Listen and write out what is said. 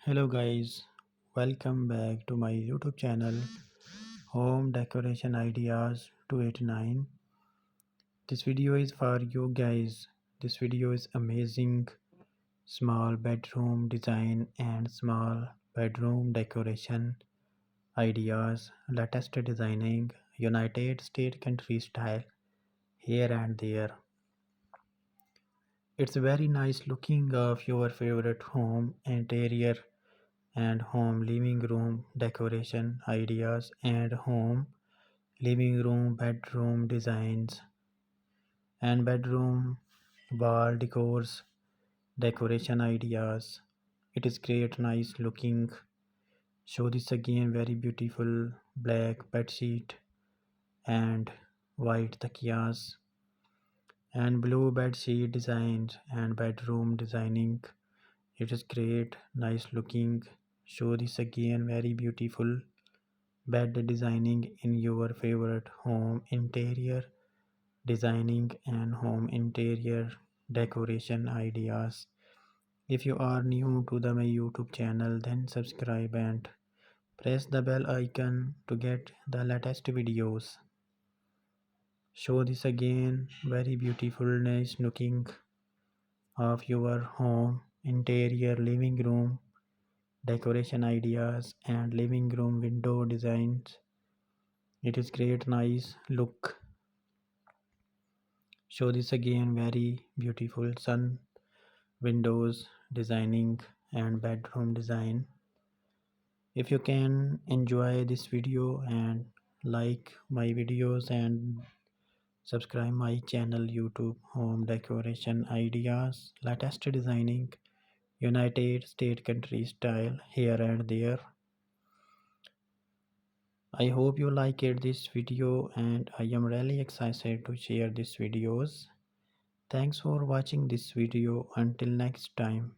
Hello guys, welcome back to my YouTube channel Home Decoration Ideas 289. This video is for you guys. This video is amazing small bedroom design and small bedroom decoration ideas, latest designing, United States country style here and there. It's very nice looking of your favorite home interior and home living room decoration ideas and home living room bedroom designs and bedroom wall decors decoration ideas. It is great nice looking. Show this again, very beautiful black bed sheet and white takiyas and blue bed sheet designs and bedroom designing. It is great nice looking. Show this again, very beautiful bed designing in your favorite home interior designing and home interior decoration ideas. If you are new to my YouTube channel, then subscribe and press the bell icon to get the latest videos. Show this again, very beautiful nice looking of your home interior living room decoration ideas and living room window designs. It is great nice look. Show this again, very beautiful sun windows designing and bedroom design. If you can enjoy this video and like my videos and subscribe my channel YouTube home decoration ideas, latest designing, United States country style here and there. I hope you liked this video and I am really excited to share these videos. Thanks for watching this video. Until next time.